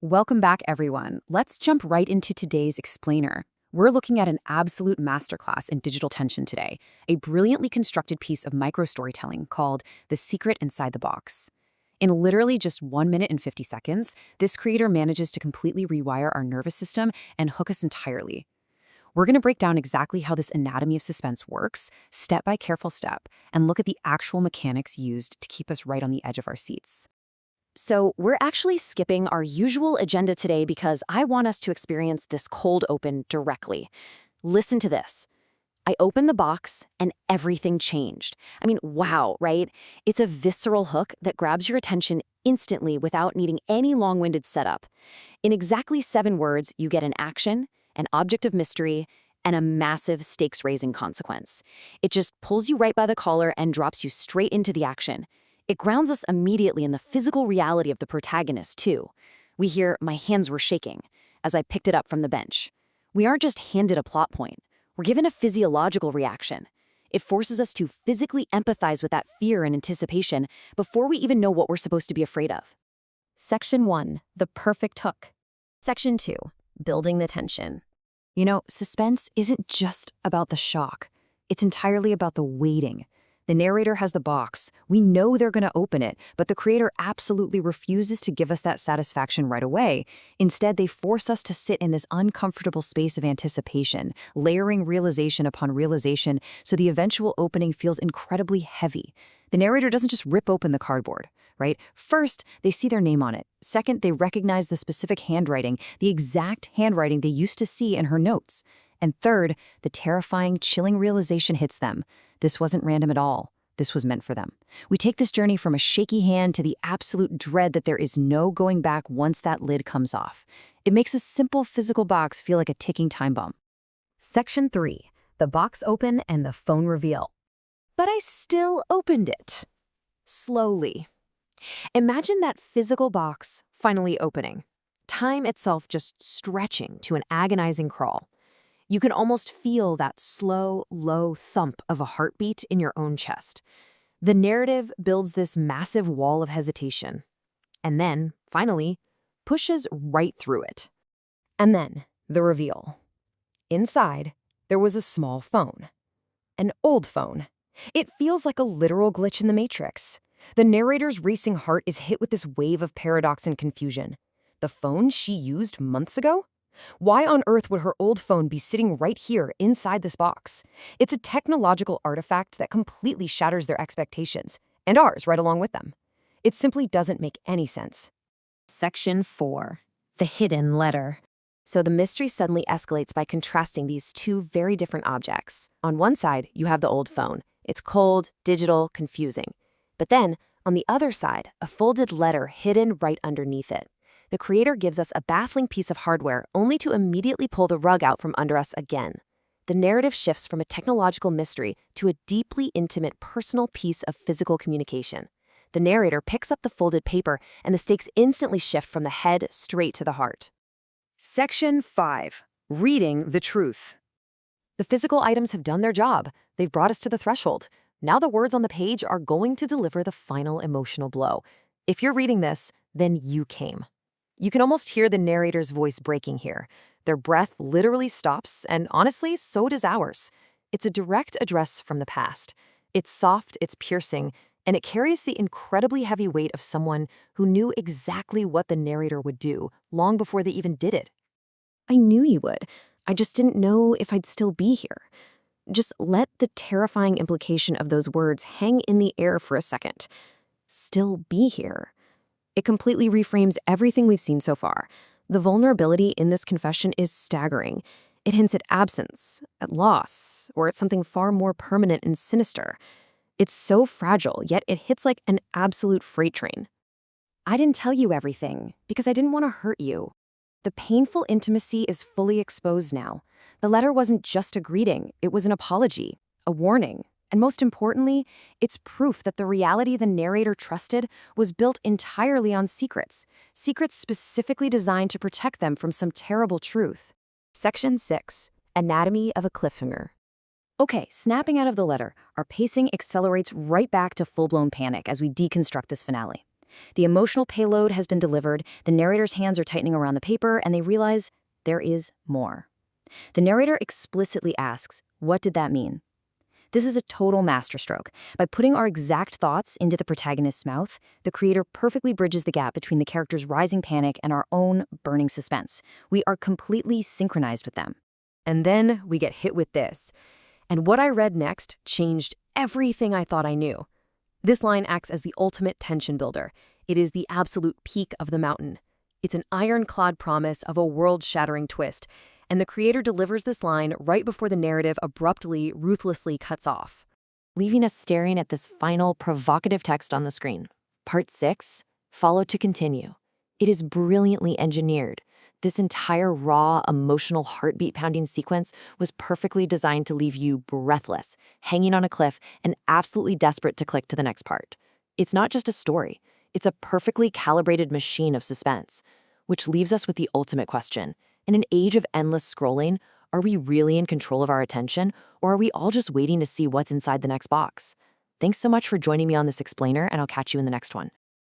Welcome back, everyone. Let's jump right into today's explainer. We're looking at an absolute masterclass in digital tension today, a brilliantly constructed piece of micro-storytelling called The Secret Inside the Box. In literally just 1 minute and 50 seconds, this creator manages to completely rewire our nervous system and hook us entirely. We're going to break down exactly how this anatomy of suspense works, step by careful step, and look at the actual mechanics used to keep us right on the edge of our seats. So we're actually skipping our usual agenda today because I want us to experience this cold open directly. Listen to this. I opened the box and everything changed. I mean, wow, right? It's a visceral hook that grabs your attention instantly without needing any long-winded setup. In exactly 7 words, you get an action, an object of mystery, and a massive stakes-raising consequence. It just pulls you right by the collar and drops you straight into the action. It grounds us immediately in the physical reality of the protagonist, too. We hear, "My hands were shaking," as I picked it up from the bench. We aren't just handed a plot point. We're given a physiological reaction. It forces us to physically empathize with that fear and anticipation before we even know what we're supposed to be afraid of. Section 1, the perfect hook. Section 2, building the tension. You know, suspense isn't just about the shock. It's entirely about the waiting. The narrator has the box. We know they're going to open it, but the creator absolutely refuses to give us that satisfaction right away. Instead, they force us to sit in this uncomfortable space of anticipation, layering realization upon realization, so the eventual opening feels incredibly heavy. The narrator doesn't just rip open the cardboard, right? First, they see their name on it. Second, they recognize the specific handwriting, the exact handwriting they used to see in her notes. And third, the terrifying, chilling realization hits them. This wasn't random at all. This was meant for them. We take this journey from a shaky hand to the absolute dread that there is no going back once that lid comes off. It makes a simple physical box feel like a ticking time bomb. Section 3, the box open and the phone reveal. But I still opened it. Slowly. Imagine that physical box finally opening. Time itself just stretching to an agonizing crawl. You can almost feel that slow, low thump of a heartbeat in your own chest. The narrative builds this massive wall of hesitation, and then, finally, pushes right through it. And then, the reveal. Inside, there was a small phone. An old phone. It feels like a literal glitch in the Matrix. The narrator's racing heart is hit with this wave of paradox and confusion. The phone she used months ago? Why on earth would her old phone be sitting right here inside this box? It's a technological artifact that completely shatters their expectations, and ours right along with them. It simply doesn't make any sense. Section 4, the hidden letter. So the mystery suddenly escalates by contrasting these two very different objects. On one side, you have the old phone. It's cold, digital, confusing. But then, on the other side, a folded letter hidden right underneath it. The creator gives us a baffling piece of hardware only to immediately pull the rug out from under us again. The narrative shifts from a technological mystery to a deeply intimate personal piece of physical communication. The narrator picks up the folded paper, and the stakes instantly shift from the head straight to the heart. Section 5. Reading the truth. The physical items have done their job. They've brought us to the threshold. Now the words on the page are going to deliver the final emotional blow. If you're reading this, then you came. You can almost hear the narrator's voice breaking here. Their breath literally stops, and honestly, so does ours. It's a direct address from the past. It's soft, it's piercing, and it carries the incredibly heavy weight of someone who knew exactly what the narrator would do long before they even did it. I knew you would. I just didn't know if I'd still be here. Just let the terrifying implication of those words hang in the air for a second. Still be here. It completely reframes everything we've seen so far. The vulnerability in this confession is staggering. It hints at absence, at loss, or at something far more permanent and sinister. It's so fragile, yet it hits like an absolute freight train. I didn't tell you everything because I didn't want to hurt you. The painful intimacy is fully exposed now. The letter wasn't just a greeting, it was an apology, a warning. And most importantly, it's proof that the reality the narrator trusted was built entirely on secrets specifically designed to protect them from some terrible truth. Section 6, Anatomy of a Cliffhanger. Okay, snapping out of the letter, our pacing accelerates right back to full-blown panic as we deconstruct this finale. The emotional payload has been delivered, the narrator's hands are tightening around the paper, and they realize there is more. The narrator explicitly asks, "What did that mean?" This is a total masterstroke. By putting our exact thoughts into the protagonist's mouth, the creator perfectly bridges the gap between the character's rising panic and our own burning suspense. We are completely synchronized with them. And then we get hit with this. "And what I read next changed everything I thought I knew." This line acts as the ultimate tension builder. It is the absolute peak of the mountain. It's an ironclad promise of a world-shattering twist, and the creator delivers this line right before the narrative abruptly, ruthlessly cuts off, leaving us staring at this final, provocative text on the screen. Part 6, follow to continue. It is brilliantly engineered. This entire raw, emotional, heartbeat-pounding sequence was perfectly designed to leave you breathless, hanging on a cliff, and absolutely desperate to click to the next part. It's not just a story. It's a perfectly calibrated machine of suspense, which leaves us with the ultimate question. In an age of endless scrolling, are we really in control of our attention, or are we all just waiting to see what's inside the next box? Thanks so much for joining me on this explainer, and I'll catch you in the next one.